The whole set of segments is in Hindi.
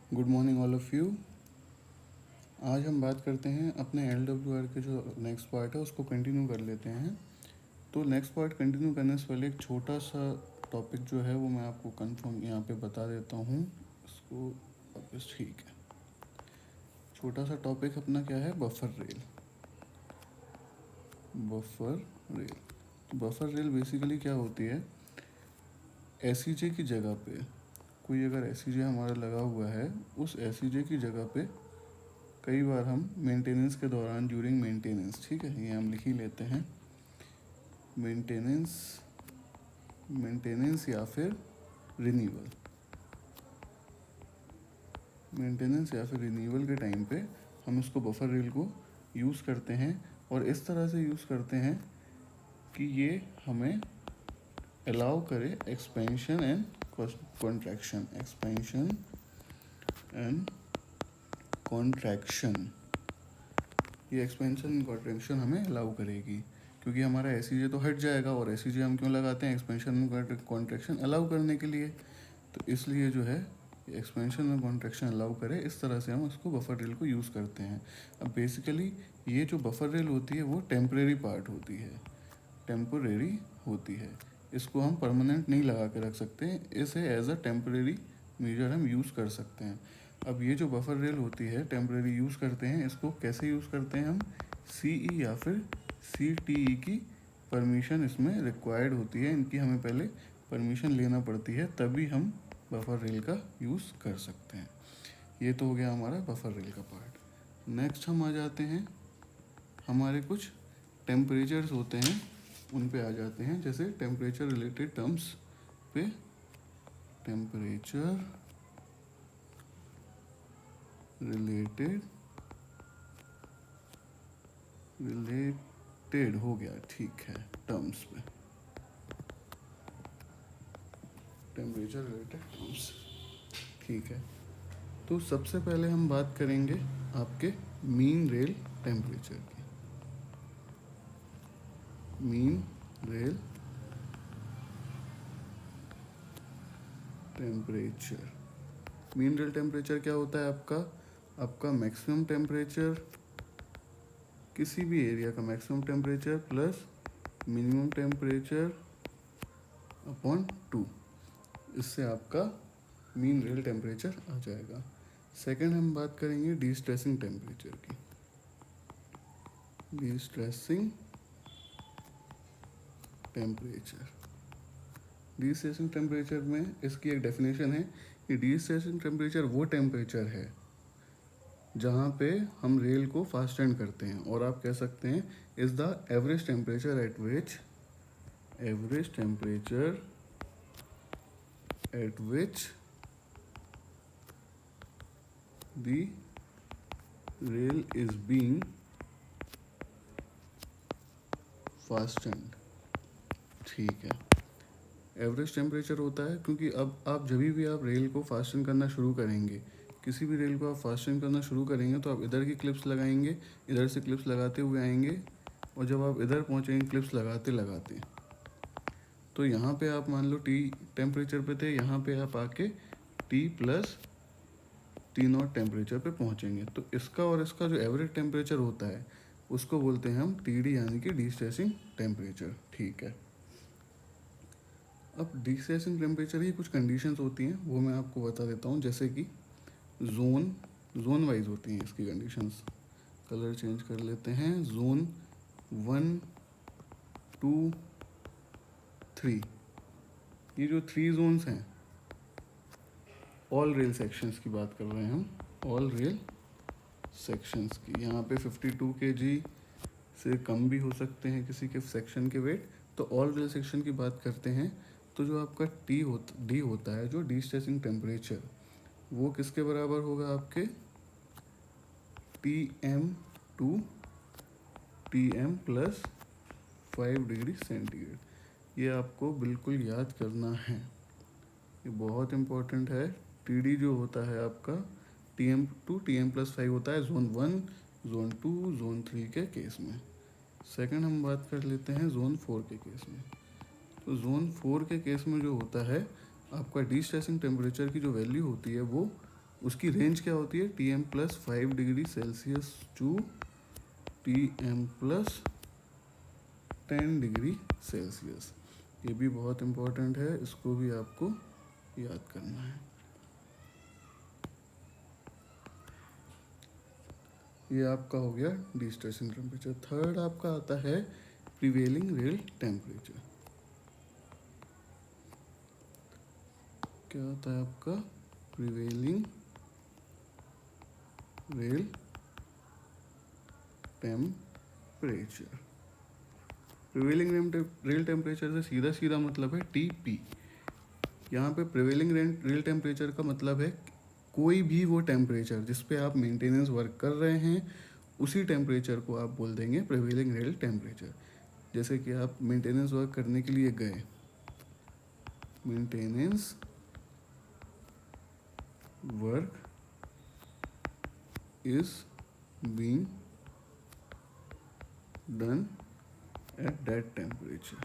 Good morning all of you. आज हम बात करते हैं अपने LWR के जो नेक्स्ट पार्ट है उसको कंटिन्यू कर लेते हैं। तो नेक्स्ट पार्ट कंटिन्यू करने से पहले एक छोटा सा टॉपिक जो है वो मैं आपको कंफर्म यहाँ पे बता देता हूँ। इसको वापस ठीक है। छोटा सा टॉपिक अपना क्या है, बफर रेल। बफर रेल, तो बफर रेल बेसिकली क्या होती है, SEJ की जगह पे कोई अगर SEJ हमारा लगा हुआ है, उस SEJ की जगह पे कई बार हम मेंटेनेंस के दौरान, ड्यूरिंग मेंटेनेंस, ठीक है, ये हम लिख ही लेते हैं, मेंटेनेंस मेंटेनेंस या फिर रिन्यूअल, मेंटेनेंस या फिर रिन्यूअल के टाइम पे हम इसको बफर रेल को यूज़ करते हैं। और इस तरह से यूज़ करते हैं कि ये हमें अलाउ करे expansion and contraction, expansion and contraction. ये एक्सपेंशन एंड कॉन्ट्रैक्शन हमें अलाउ करेगी, क्योंकि हमारा SEJ तो हट जाएगा, और SEJ हम क्यों लगाते हैं, एक्सपेंशन एंड कॉन्ट्रैक्शन अलाउ करने के लिए। तो इसलिए जो है एक्सपेंशन और कॉन्ट्रैक्शन अलाउ करे, इस तरह से हम उसको बफर रेल को यूज़ करते हैं। अब बेसिकली ये जो बफर रेल होती है वो टेम्परेरी पार्ट होती है, टेम्परेरी होती है। इसको हम परमानेंट नहीं लगा के रख सकते, इसे एज अ टेम्परेरी मेजर हम यूज़ कर सकते हैं। अब ये जो बफर रेल होती है टेम्परेरी यूज़ करते हैं, इसको कैसे यूज़ करते हैं हम, CE या फिर CTE की परमिशन इसमें रिक्वायर्ड होती है। इनकी हमें पहले परमिशन लेना पड़ती है, तभी हम बफर रेल का यूज़ कर सकते हैं। ये तो हो गया हमारा बफर रेल का पार्ट। नेक्स्ट हम आ जाते हैं, हमारे कुछ टेम्परेचर्स होते हैं उन पे आ जाते हैं, जैसे टेम्परेचर रिलेटेड टर्म्स पे। टेम्परेचर रिलेटेड हो गया, ठीक है, टर्म्स पे, टेम्परेचर रिलेटेड टर्म्स, ठीक है। तो सबसे पहले हम बात करेंगे आपके मीन रेल टेम्परेचर की। Mean rail temperature, mean rail temperature क्या होता है आपका मैक्सिमम टेम्परेचर, किसी भी एरिया का maximum temperature plus minimum temperature upon 2, इससे आपका मीन रेल टेम्परेचर आ जाएगा। सेकंड हम बात करेंगे डिस्ट्रेसिंग टेम्परेचर की। डिस्ट्रेसिंग टेम्परेचर, डिस्ट्रेसिंग टेम्परेचर में इसकी एक डेफिनेशन है कि डिस्ट्रेसिंग टेम्परेचर वो टेम्परेचर है जहाँ पे हम रेल को फास्टेंड करते हैं, और आप कह सकते हैं is the average temperature at which the rail is being fastened, ठीक है। एवरेज टेम्परेचर होता है क्योंकि अब आप जब भी आप रेल को फास्टेंड करना शुरू करेंगे, किसी भी रेल को आप फास्टेंड करना शुरू करेंगे तो आप इधर की क्लिप्स लगाएंगे, इधर से क्लिप्स लगाते हुए आएंगे, और जब आप इधर पहुंचेंगे क्लिप्स लगाते लगाते, तो यहाँ पे आप मान लो T टेम्परेचर पे थे, यहाँ पे आप आके T+T0 टेम्परेचर पे पहुँचेंगे। तो इसका और इसका जो एवरेज टेम्परेचर होता है उसको बोलते हैं हम TD, यानी कि डिस्ट्रेसिंग टेम्परेचर, ठीक है। अब डिस्ट्रेसिंग टेम्परेचर की कुछ कंडीशंस होती हैं, वो मैं आपको बता देता हूँ, जैसे कि जोन वाइज होती हैं इसकी कंडीशंस। कलर चेंज कर लेते हैं। जोन 1, 2, 3, ये जो 3 जोन्स हैं, ऑल रेल सेक्शंस की बात कर रहे हैं हम, ऑल रेल सेक्शंस की। यहाँ पे 52 kg से कम भी हो सकते हैं किसी के सेक्शन के वेट। तो ऑल रेल सेक्शन की बात करते हैं, तो जो आपका डी होता है, जो डिस्ट्रेसिंग टेम्परेचर, वो किसके बराबर होगा, आपके Tm+5 डिग्री सेंटीग्रेड। ये आपको बिल्कुल याद करना है, ये बहुत इम्पोर्टेंट है। TD जो होता है आपका Tm+5 होता है जोन 1, जोन 2, जोन 3 के केस में। सेकंड हम बात कर लेते हैं जोन 4 के केस में। तो जोन 4 के केस में जो होता है आपका डिस्ट्रेसिंग टेम्परेचर की जो वैल्यू होती है वो उसकी रेंज क्या होती है, T M plus 5 degree Celsius to T M plus 10 degree Celsius. ये भी बहुत इम्पोर्टेंट है, इसको भी आपको याद करना है। ये आपका हो गया डिस्ट्रेसिंग टेम्परेचर। थर्ड आपका आता है प्रिवेलिंग रेल टेम्परेचर। क्या होता है आपका prevailing rail temperature. Prevailing rail temperature से सीधा सीधा मतलब है टीपी। यहाँ पे प्रिवेलिंग रेल टेम्परेचर का मतलब है कोई भी वो टेम्परेचर जिस पे आप मेंटेनेंस वर्क कर रहे हैं, उसी टेम्परेचर को आप बोल देंगे प्रिवेलिंग रेल टेम्परेचर। जैसे कि आप मेंटेनेंस वर्क करने के लिए गए, maintenance work is being done at that temperature।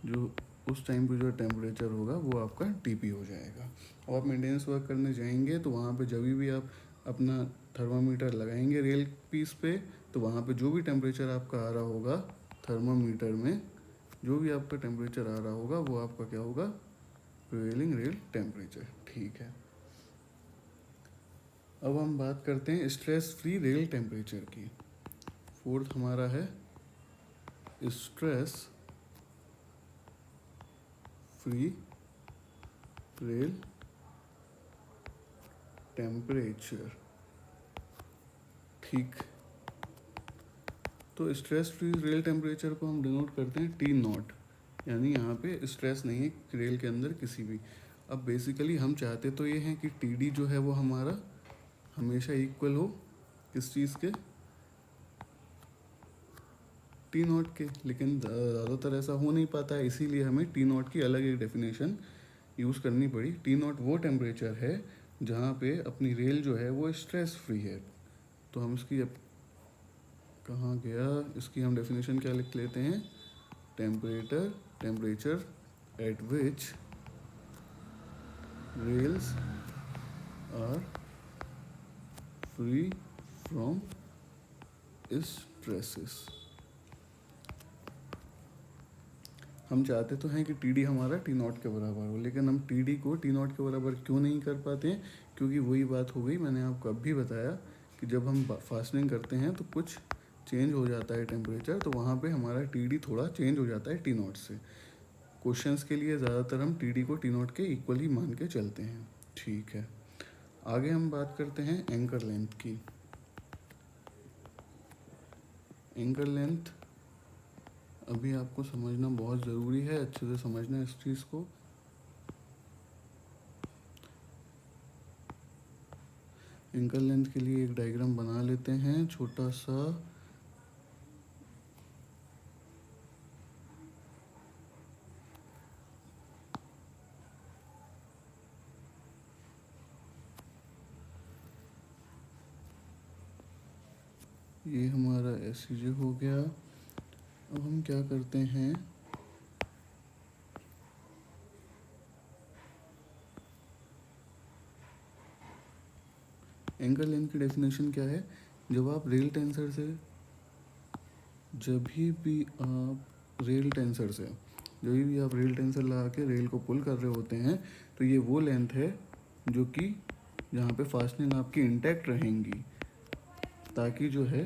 जो उस टाइम पे जो टेम्परेचर होगा वो आपका टीपी हो जाएगा। और आप मेंटेनेंस वर्क करने जाएंगे तो वहाँ पे जब भी आप अपना थर्मामीटर लगाएंगे रेल पीस पे, तो वहाँ पे जो भी टेम्परेचर आपका आ रहा होगा थर्मामीटर में, जो भी आपका टेम्परेचर आ रहा होगा वो आपका क्या होगा, प्रिवेलिंग रेल टेम्परेचर। ठीक है, अब हम बात करते हैं स्ट्रेस फ्री रेल टेम्परेचर की। फोर्थ हमारा है स्ट्रेस फ्री रेल टेम्परेचर। ठीक, तो स्ट्रेस फ्री रेल टेम्परेचर को हम डिनोट करते हैं टी नॉट, यानी यहाँ पे स्ट्रेस नहीं है रेल के अंदर किसी भी। अब बेसिकली हम चाहते तो ये हैं कि टी डी जो है वो हमारा हमेशा इक्वल हो किस चीज़ के, टी नॉट के, लेकिन ज़्यादातर ऐसा हो नहीं पाता है, इसीलिए हमें टी नॉट की अलग एक डेफिनेशन यूज़ करनी पड़ी। टी नॉट वो टेम्परेचर है जहाँ पे अपनी रेल जो है वो स्ट्रेस फ्री है। तो हम इसकी अब कहाँ गया, इसकी हम डेफिनेशन क्या लिख लेते हैं, temperature at which rails are free from stresses. हम चाहते तो हैं कि टी डी हमारा टी नॉट के बराबर हो, लेकिन हम टी डी को टी नॉट के बराबर क्यों नहीं कर पाते हैं, क्योंकि वही बात हो गई, मैंने आपको अब भी बताया कि जब हम फास्टनिंग करते हैं तो कुछ चेंज हो जाता है टेम्परेचर, तो वहाँ पे हमारा टी डी थोड़ा चेंज हो जाता है टी नॉट से। क्वेश्चंस के लिए ज़्यादातर हम टी डी को टी नॉट के इक्वल ही मान के चलते हैं। ठीक है, आगे हम बात करते हैं एंकर लेंथ की। एंकर लेंथ अभी आपको समझना बहुत ज़रूरी है, अच्छे से समझना इस चीज़ को। एंकर लेंथ के लिए एक डायग्राम बना लेते हैं छोटा सा। ये हमारा एससीजे हो गया। अब हम क्या करते हैं, एंकर लेंथ की डेफिनेशन क्या है, जब आप रेल टेंसर से जब भी आप रेल टेंसर लगा के रेल को पुल कर रहे होते हैं, तो ये वो लेंथ है जो कि जहाँ पे फास्टनिंग आपकी इंटैक्ट रहेंगी, ताकि जो है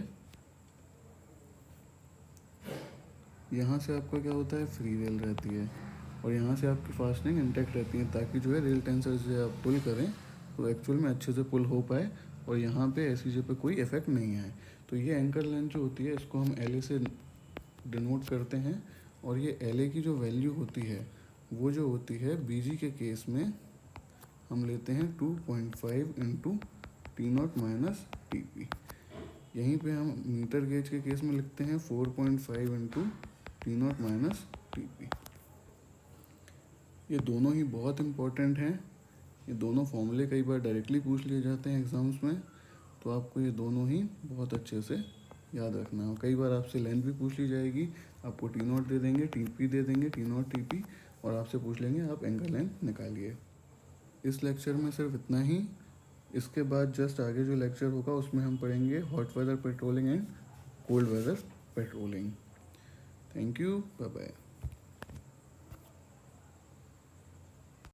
यहाँ से आपका क्या होता है, फ्री रेल रहती है, और यहाँ से आपकी फास्टनिंग इंटैक्ट रहती है, ताकि जो है रेल टेंसर से आप पुल करें तो एक्चुअल में अच्छे से पुल हो पाए और यहाँ पे एससीजे पे कोई इफेक्ट नहीं आए। तो ये एंकर लेंथ जो होती है इसको हम एल ए से डिनोट करते हैं, और ये एल ए की जो वैल्यू होती है वो जो होती है बीजी के केस में हम लेते हैं 2.5 into T not minus T P. यहीं पे हम मीटर गेज के केस में लिखते हैं 4.5 into T not minus T P. ये दोनों ही बहुत इम्पोर्टेंट हैं, ये दोनों फॉर्मूले कई बार डायरेक्टली पूछ लिए जाते हैं एग्ज़ाम्स में, तो आपको ये दोनों ही बहुत अच्छे से याद रखना है। कई बार आपसे लेंथ भी पूछ ली जाएगी, आपको टी नॉट दे देंगे, टी पी दे देंगे, टी नॉट टी पी, और आपसे पूछ लेंगे आप एंकर लेंथ निकालिए। इस लेक्चर में सिर्फ इतना ही। इसके बाद जस्ट आगे जो लेक्चर होगा उसमें हम पढ़ेंगे hot weather patrolling and cold weather patrolling. Thank you, bye bye.